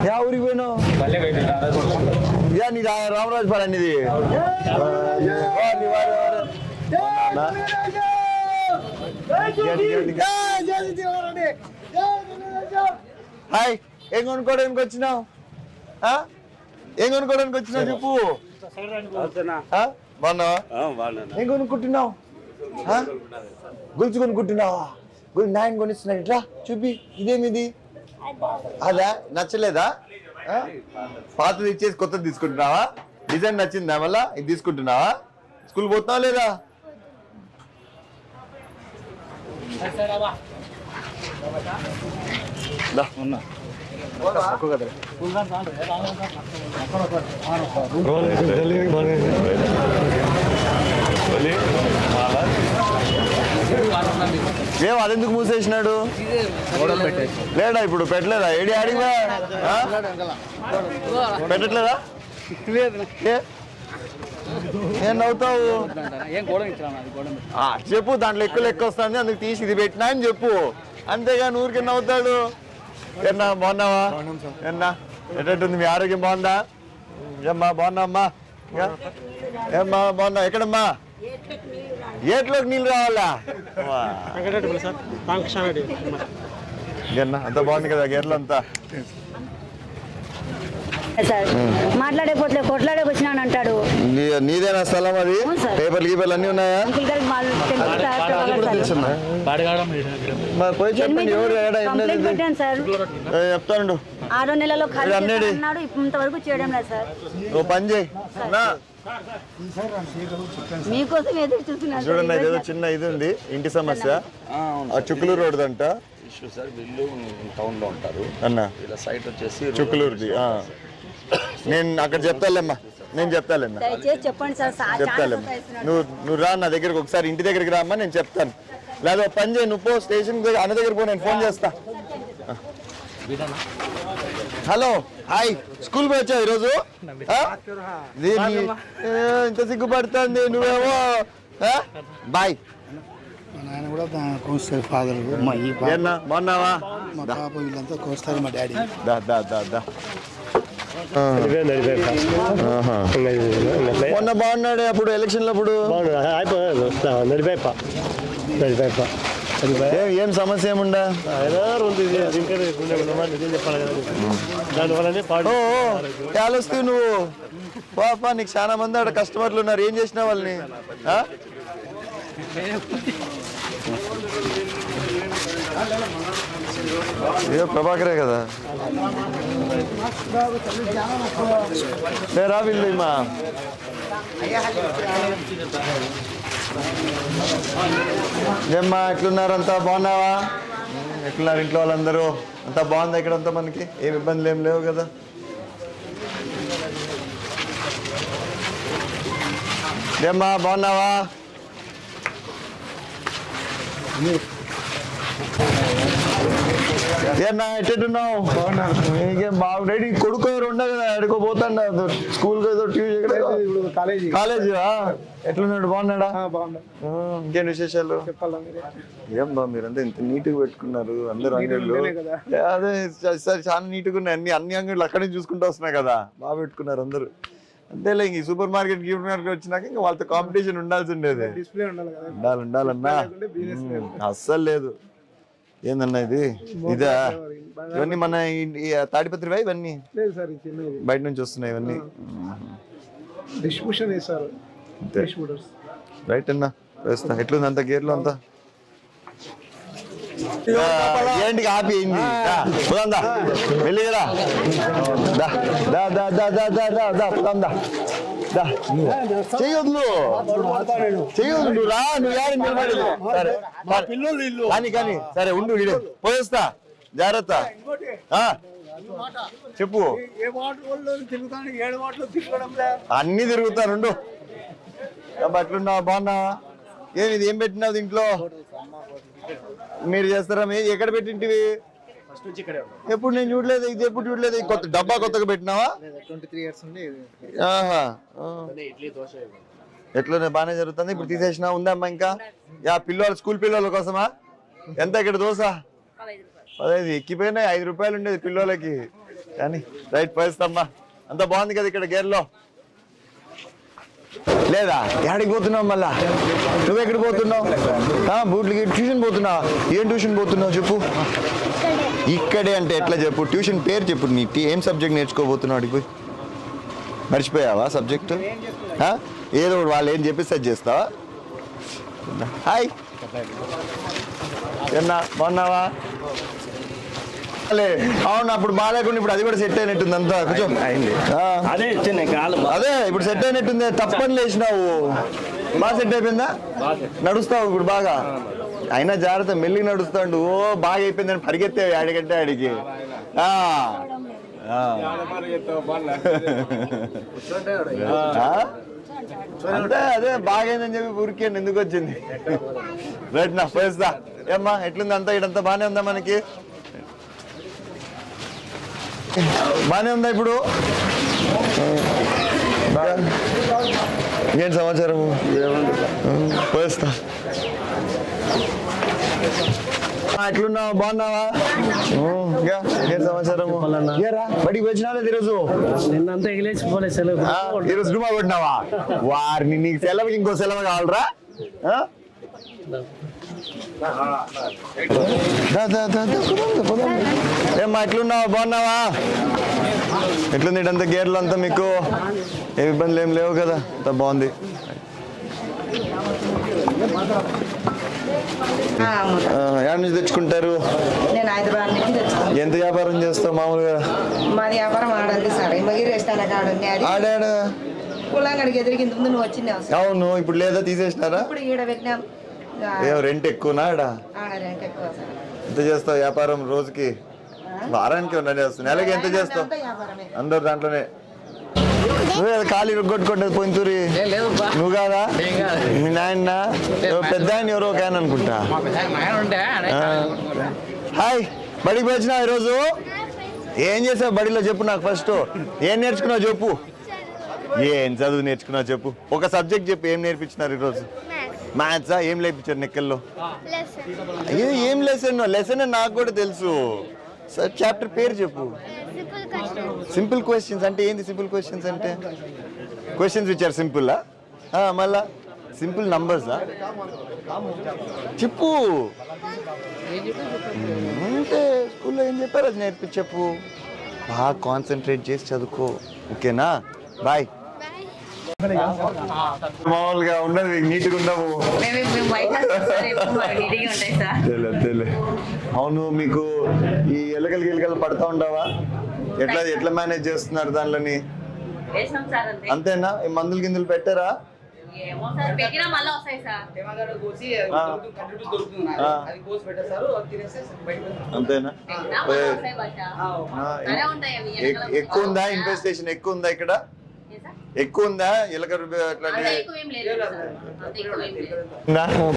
Yeah ఊరికి పోయినావు? Yeah నీ రామరాజు పాలెం ఇది. హాయ్, ఏం కొనుక్కోవడానికి వచ్చినావు? ఏం కొనుక్కోవడానికి వచ్చినావు చెప్పు. బాగున్నావా? ఏం కొనుక్కుంటున్నావు? గొలుసు కొనుక్కుంటున్నావా? నాయన కొనిస్తున్నాడు. ఇట్లా చూపి, ఇదేమిది? అదా నచ్చలేదా? పాతది ఇచ్చేసి కొత్తది తీసుకుంటున్నావా? డిజైన్ నచ్చిందా? మళ్ళా ఇది తీసుకుంటున్నావా? స్కూల్ పోతున్నావా లేదా? ఏం అదెందుకు మూసేసినాడు? లేడా ఇప్పుడు? పెట్టలేదా? ఏడి ఆడిగా పెట్టట్లేదా? ఏం నవ్వుతావు? చెప్పు, దాంట్లో ఎక్కువ వస్తుంది అందుకు తీసి ఇది పెట్టినా అని చెప్పు. అంతేగా ఊరికి నవ్వుతాడు. ఏమన్నా బాగున్నావా? ఏమన్నా ఎట్టుంది? మీ ఆరోగ్యం బాగుందా? ఏమ్మా బాగున్నామ్మా? ఏమ్మా బాగున్నా? ఎక్కడమ్మా? ఏట్లోకి నీళ్ళు రావాలా? అంత బాగుంది కదా గేర్లు అంతా. కొట్లాడే వచ్చినాను అంటాడు. నీదేనా స్థలం అది? పేపర్లు గీపర్లు అన్ని ఉన్నాయా? పోయి చెప్పండి. ఎవరు చెప్తాను. 6 నెలల్లో ఇంతవరకు చేయడం లేదు సార్. ఓ పని చేయి, మీకోసం ఎదురు చూస్తున్నాను. చూడండి, ఏదో చిన్న ఇది ఉంది, ఇంటి సమస్య. ఆ చుక్కులూరు రోడ్డు అంట సార్. వీళ్ళు టౌన్ లో ఉంటారు అన్న. ఇలా సైట్ వచ్చేసి చుక్కులూరుది. నేను అక్కడ చెప్తాలేమ్మా, నేను చెప్తాలేమ్మా, చెప్పండి సార్. చెప్తాలేమ్మా. నువ్వు రా నా దగ్గరకు ఒకసారి, ఇంటి దగ్గరికి రామ్మా, నేను చెప్తాను. లేదా పని చేయి, నువ్వు పో స్టేషన్ అన్న దగ్గర పో, నేను ఫోన్ చేస్తా. హలో, హాయ్, స్కూల్ పోయి వచ్చావు ఈరోజు? ఇంత సిగ్గుపడుతుంది నువ్వేమో. బాయ్. ఆయన కూడా కోస్తారు ఫాదర్. బాగున్నావా? మా పాప వీళ్ళంతా కోస్తారు. మా డాడీ మొన్న బాగున్నాడే అప్పుడు ఎలక్షన్లు అప్పుడు. ఏం సమస్య ఏముండా? వస్తావు నువ్వు పాప, నీకు చాలా మంది ఆడ కస్టమర్లు ఉన్నారు. ఏం చేసినా వాళ్ళని? ఏ ప్రభాకరే కదా రా వీళ్ళు. మా ఏమ్మా ఎట్లున్నారు? అంతా బాగున్నావా? ఎట్లున్నారు ఇంట్లో వాళ్ళందరూ? అంతా బాగుందా ఇక్కడ? అంతా మనకి ఏం ఇబ్బందులు ఏం లేవు కదా? ఏమ్మా బాగున్నావా? ఏనా ఎట్టున్నావు? ఇంకేం బాగుండేది. కొడుకు ఎవరు ఉండవు కదా, ఎడుకోపోతాండ స్కూల్ కాలేజీ. ఎట్లున్నాడు? బాగున్నాడా? ఇంకేం విశేషాలు? ఏం బా మీరంతా ఇంత నీట్గా పెట్టుకున్నారు అందరు అంగళ్ళు. అదే సరే, చాలా నీట్గా ఉన్నాయి అన్ని అంగళ్ళు. అక్కడి నుంచి చూసుకుంటూ వస్తున్నాయి కదా, బాగా పెట్టుకున్నారు అందరూ. అంతేలే, ఇంక సూపర్ మార్కెట్ వచ్చినాక ఇంకా వాళ్ళతో కాంపిటీషన్ ఉండాల్సి ఉండేది. ఉండాలన్నా అస్సలు లేదు. ఏందన్నా ఇది? ఇదా? ఇవన్నీ మన తాడిపత్రివా? ఇవన్నీ బయట నుంచి వస్తున్నాయి ఇవన్నీ. రైట్ అన్నా, వేస్తా. ఎట్లుంది అంత గేర్లు అంతా? ఏంటి ఆపి వెళ్ళి కదా? చెయ్యొద్దు నువ్వు రా. నువ్వు కానీ సరే ఉండు, పోయేస్తా. జాగ్రత్త. చెప్పు. అన్ని తిరుగుతాను. అట్లున్నా బాగున్నా? ఏమి ఏం పెట్టినావు దీంట్లో? మీరు చేస్తారా? ఎక్కడ పెట్టింటివి? ఎప్పుడు నేను చూడలేదు. ఇది ఎప్పుడు చూడలేదు. కొత్త డబ్బా కొత్తగా పెట్టినావా? ఎట్లా బాగానే జరుగుతుంది. ఇప్పుడు తీసేసినా ఉందమ్మా ఇంకా? పిల్లలు స్కూల్ పిల్లల కోసమా? ఎంత ఇక్కడ దోశ? 15 ఎక్కిపోయినాయి. 5 రూపాయలు ఉండేది పిల్లలకి. కానీ రైట్ పోయిస్తామ్మా. అంత బాగుంది కదా ఇక్కడ గేర్లో లేదా? ఎక్కడికి పోతున్నావు మళ్ళా? నువ్వెక్కడికి పోతున్నావు? బూట్లకి ట్యూషన్ పోతున్నావు? ఏం ట్యూషన్ పోతున్నావు చెప్పు? ఇక్కడే అంటే ఎట్లా చెప్పు? ట్యూషన్ పేరు చెప్పు. నీ ఏం సబ్జెక్ట్ నేర్చుకోబోతున్నావు? అడిగి పోయి మర్చిపోయావా సబ్జెక్టు? ఏదో వాళ్ళు ఏం చెప్పిస్తే అది చేస్తావా? హాయ్ ఏమన్నా బాగున్నావా? అవును, అప్పుడు బాగాలేకుండా ఇప్పుడు అది కూడా సెట్ అయినట్టుంది అంతా. కొంచెం అదే ఇప్పుడు సెట్ అయినట్టుంది. తప్పని లేచినావు, బాగా సెట్ అయిపోయిందా? నడుస్తావు ఇప్పుడు బాగా? అయినా జాగ్రత్త, మెల్లిగా నడుస్తాడు. ఓ బాగా అయిపోయిందని పరిగెత్తావు ఆడికంటే ఆడికి. అంటే అదే బాగైందని చెప్పి ఊరికేండి ఎందుకు వచ్చింది? రైట్ నా పోయిస్తా. ఏమ్మా ఎట్లుంది అంతా? ఇడంతా బాగానే ఉందా మనకి? బాగానే ఉందా ఇప్పుడు? ఏం సమాచారము? పోయిస్తా. ఎట్లున్నావు? బాగున్నావా? ఏం సమాచారము? బడికి వచ్చినా లేదు ఈరోజు? ఈరోజు డుమా కొట్టినావా? వారిని నీకు సెలవుకి ఇంకో సెలవు కావాలరా? ఏమ్మా ఎట్లున్నావా? బాగున్నావా? ఎట్లుంది ఇటంతా గేర్లు అంతా? మీకు ఏ ఇబ్బందులు ఏం లేవు కదా? అంత బాగుంది. ఎక్కడి నుంచి తెచ్చుకుంటారు? నేను హైదరాబాద్ నుంచి తెచ్చుకున్నాను. ఎంత వ్యాపారం చేస్తావు మామూలుగా? మాది వ్యాపారం ఆడంది సార్. ఆడాడు కులంగడికి ఎదిరికింత ముందు నువ్వు వచ్చినావు. అవును, ఇప్పుడు లేదా తీసేసినారా? ఇప్పుడు ఈడ పెట్టినాం. రెంట్ ఎక్కువనా? ఆడ రెంట్ ఎక్కువ సార్. ఎంత చేస్తావు వ్యాపారం రోజుకి? వారానికి ఉన్నా చేస్తావు? నెలకి ఎంత చేస్తావు? అందరు దాంట్లోనే. నువ్వే ఖాళీ కొట్టుకుంటది పోయింతూరి? నువ్వు కాదా? మీ నాయన పెద్ద ఆయన ఎవరో ఒక ఆయన అనుకుంటా. హాయ్, బడికి వచ్చినా ఈరోజు? ఏం చేసావు బడిలో చెప్పు నాకు ఫస్ట్. ఏం నేర్చుకున్నావు చెప్పు? ఏం చదువు నేర్చుకున్నావు చెప్పు? ఒక సబ్జెక్ట్ చెప్పు. ఏం నేర్పించినారు ఈరోజు? మ్యాథ్సా? ఏం నేర్పించారు నెక్కల్లో? అయ్యో ఏం లెసన్? లెసన్ నాకు కూడా తెలుసు. చాప్టర్ పేరు చెప్పు. సింపుల్ క్వశ్చన్స్ అంటే ఏంది? సింపుల్ క్వశ్చన్స్ అంటే క్వశ్చన్స్ విచ్ ఆర్ సింపుల్? మళ్ళా సింపుల్ నంబర్సా? చెప్పు. అంటే స్కూల్లో ఏం చెప్పారు అది నేర్పించు. బాగా కాన్సన్ట్రేట్ చేసి చదువుకో, ఓకేనా? బాయ్. మామూలుగా ఉండదు, నీట్గా ఉండవు. అవును, మీకు ఈ ఎలకలు పడతా ఉండవా? ఎట్లా మేనేజ్ చేస్తున్నారు దానిలోని? అంతేనా? ఈ మందులు గిందులు పెట్టారా? అంతేనా? ఎక్కువ ఉందా? ఇన్వెస్టిగేషన్ ఎక్కువ ఉందా ఇక్కడ? ఎక్కువ ఉందా ఎలక?